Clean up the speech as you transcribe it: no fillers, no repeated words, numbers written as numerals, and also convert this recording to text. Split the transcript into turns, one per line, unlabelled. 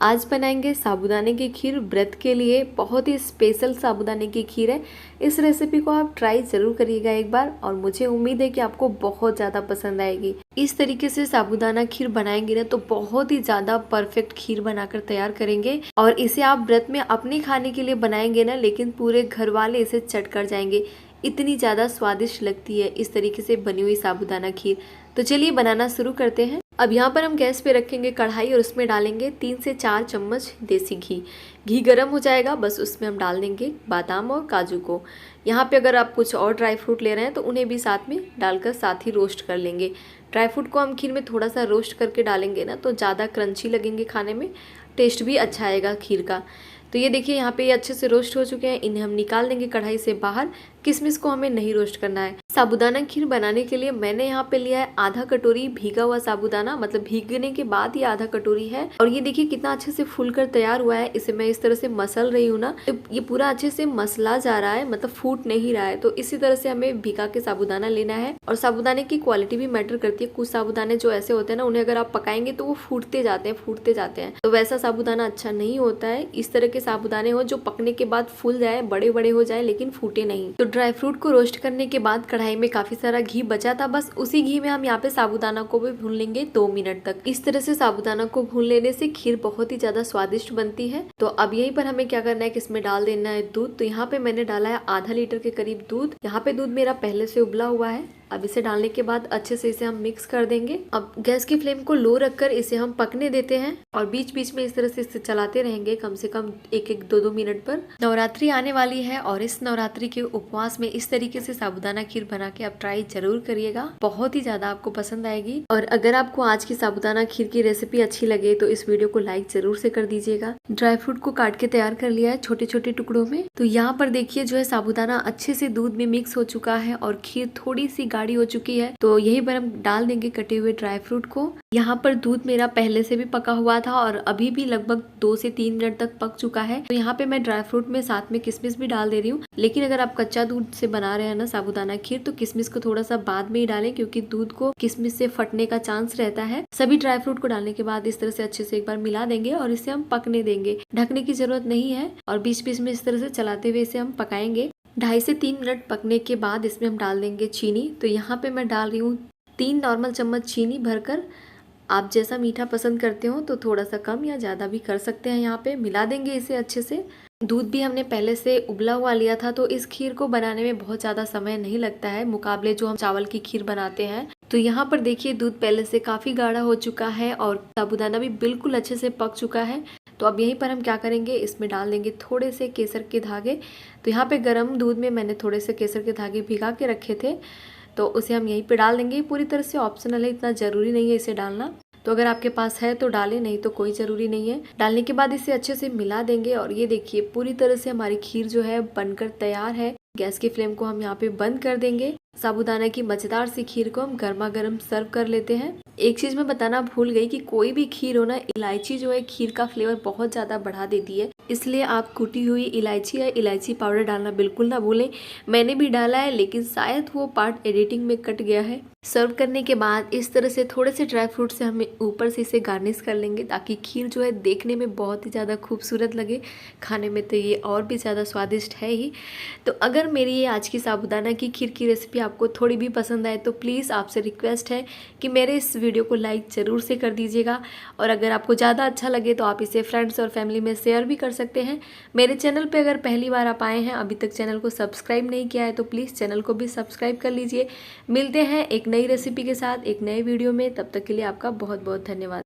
आज बनाएंगे साबूदाने की खीर व्रत के लिए। बहुत ही स्पेशल साबूदाने की खीर है। इस रेसिपी को आप ट्राई जरूर करिएगा एक बार और मुझे उम्मीद है कि आपको बहुत ज़्यादा पसंद आएगी। इस तरीके से साबूदाना खीर बनाएंगे ना तो बहुत ही ज़्यादा परफेक्ट खीर बनाकर तैयार करेंगे और इसे आप व्रत में अपने खाने के लिए बनाएंगे ना, लेकिन पूरे घर वाले इसे चट कर जाएंगे। इतनी ज़्यादा स्वादिष्ट लगती है इस तरीके से बनी हुई साबूदाना खीर। तो चलिए बनाना शुरू करते हैं। अब यहाँ पर हम गैस पे रखेंगे कढ़ाई और उसमें डालेंगे 3 से 4 चम्मच देसी घी। घी गर्म हो जाएगा, बस उसमें हम डाल देंगे बादाम और काजू को। यहाँ पे अगर आप कुछ और ड्राई फ्रूट ले रहे हैं तो उन्हें भी साथ में डालकर साथ ही रोस्ट कर लेंगे। ड्राई फ्रूट को हम खीर में थोड़ा सा रोस्ट करके डालेंगे ना तो ज़्यादा क्रंची लगेंगे, खाने में टेस्ट भी अच्छा आएगा खीर का। तो ये देखिए यहाँ पे ये अच्छे से रोस्ट हो चुके हैं, इन्हें हम निकाल देंगे कढ़ाई से बाहर। किशमिश को हमें नहीं रोस्ट करना है। साबूदाना खीर बनाने के लिए मैंने यहाँ पे लिया है आधा कटोरी भीगा हुआ साबूदाना, मतलब भीगने के बाद ये आधा कटोरी है। और ये देखिए कितना अच्छे से फूल कर तैयार हुआ है। इसे मैं इस तरह से मसल रही हूँ ना, तो ये पूरा अच्छे से मसला जा रहा है, मतलब फूट नहीं रहा है। तो इसी तरह से हमें भिगा के साबूदाना लेना है। और साबूदाने की क्वालिटी भी मैटर करती है। कुछ साबूदाने जो ऐसे होते हैं ना, उन्हें अगर आप पकाएंगे तो वो फूटते जाते हैं। तो वैसा साबूदाना अच्छा नहीं होता है। इस तरह के साबूदाने हो जो पकने के बाद फूल जाए, बड़े बड़े हो जाए लेकिन फूटे नहीं। तो ड्राई फ्रूट को रोस्ट करने के बाद कढ़ाई में काफी सारा घी बचा था, बस उसी घी में हम यहाँ पे साबूदाना को भी भून लेंगे 2 मिनट तक। इस तरह से साबूदाना को भून लेने से खीर बहुत ही ज्यादा स्वादिष्ट बनती है। तो अब यहीं पर हमें क्या करना है कि इसमें डाल देना है दूध। तो यहाँ पे मैंने डाला है आधा लीटर के करीब दूध। यहाँ पे दूध मेरा पहले से उबला हुआ है। अब इसे डालने के बाद अच्छे से इसे हम मिक्स कर देंगे। अब गैस की फ्लेम को लो रखकर इसे हम पकने देते हैं और बीच बीच में इस तरह से इसे चलाते रहेंगे कम से कम 1-2 मिनट पर। नवरात्रि आने वाली है और इस नवरात्रि के उपवास में इस तरीके से साबूदाना खीर बना के आप ट्राई जरूर करिएगा, बहुत ही ज्यादा आपको पसंद आएगी। और अगर आपको आज की साबूदाना खीर की रेसिपी अच्छी लगे तो इस वीडियो को लाइक जरूर से कर दीजिएगा। ड्राई फ्रूट को काट के तैयार कर लिया है छोटे छोटे टुकड़ों में। तो यहाँ पर देखिए जो है साबूदाना अच्छे से दूध में मिक्स हो चुका है और खीर थोड़ी सी गाढ़ी हो चुकी है। तो यही पर हम डाल देंगे कटे हुए ड्राई फ्रूट को। यहाँ पर दूध मेरा पहले से भी पका हुआ था और अभी भी लगभग 2 से 3 मिनट तक पक चुका है। तो यहाँ पे मैं ड्राई फ्रूट में साथ में किशमिश भी डाल दे रही हूँ। लेकिन अगर आप कच्चा दूध से बना रहे हैं ना साबूदाना खीर, तो किशमिश को थोड़ा सा बाद में ही डालें, क्योंकि दूध को किशमिश से फटने का चांस रहता है। सभी ड्राई फ्रूट को डालने के बाद इस तरह से अच्छे से एक बार मिला देंगे और इसे हम पकने देंगे। ढकने की जरूरत नहीं है और बीच बीच में इस तरह से चलाते हुए इसे हम पकाएंगे। 2.5 से 3 मिनट पकने के बाद इसमें हम डाल देंगे चीनी। तो यहाँ पे मैं डाल रही हूँ 3 नॉर्मल चम्मच चीनी भरकर। आप जैसा मीठा पसंद करते हो तो थोड़ा सा कम या ज़्यादा भी कर सकते हैं। यहाँ पे मिला देंगे इसे अच्छे से। दूध भी हमने पहले से उबला हुआ लिया था, तो इस खीर को बनाने में बहुत ज़्यादा समय नहीं लगता है मुकाबले जो हम चावल की खीर बनाते हैं। तो यहाँ पर देखिए दूध पहले से काफ़ी गाढ़ा हो चुका है और साबूदाना भी बिल्कुल अच्छे से पक चुका है। तो अब यहीं पर हम क्या करेंगे, इसमें डाल देंगे थोड़े से केसर के धागे। तो यहाँ पे गर्म दूध में मैंने थोड़े से केसर के धागे भिगा के रखे थे, तो उसे हम यहीं पे डाल देंगे। पूरी तरह से ऑप्शनल है, इतना ज़रूरी नहीं है इसे डालना। तो अगर आपके पास है तो डालें, नहीं तो कोई ज़रूरी नहीं है। डालने के बाद इसे अच्छे से मिला देंगे और ये देखिए पूरी तरह से हमारी खीर जो है बनकर तैयार है। गैस की फ्लेम को हम यहाँ पे बंद कर देंगे। साबूदाना की मजेदार सी खीर को हम गर्मा गर्म सर्व कर लेते हैं। एक चीज मैं बताना भूल गई कि कोई भी खीर हो ना, इलायची जो है खीर का फ्लेवर बहुत ज्यादा बढ़ा देती है, इसलिए आप कुटी हुई इलायची या इलायची पाउडर डालना बिल्कुल ना भूलें। मैंने भी डाला है लेकिन शायद वो पार्ट एडिटिंग में कट गया है। सर्व करने के बाद इस तरह से थोड़े से ड्राई फ्रूट से हमें ऊपर से इसे गार्निश कर लेंगे, ताकि खीर जो है देखने में बहुत ही ज़्यादा खूबसूरत लगे, खाने में तो ये और भी ज़्यादा स्वादिष्ट है ही। तो अगर मेरी ये आज की साबूदाना की खीर की रेसिपी आपको थोड़ी भी पसंद आए तो प्लीज़ आपसे रिक्वेस्ट है कि मेरे इस वीडियो को लाइक ज़रूर से कर दीजिएगा। और अगर आपको ज़्यादा अच्छा लगे तो आप इसे फ्रेंड्स और फैमिली में शेयर भी कर सकते हैं। मेरे चैनल पे अगर पहली बार आप आए हैं, अभी तक चैनल को सब्सक्राइब नहीं किया है, तो प्लीज़ चैनल को भी सब्सक्राइब कर लीजिए। मिलते हैं एक नई रेसिपी के साथ एक नए वीडियो में, तब तक के लिए आपका बहुत बहुत धन्यवाद।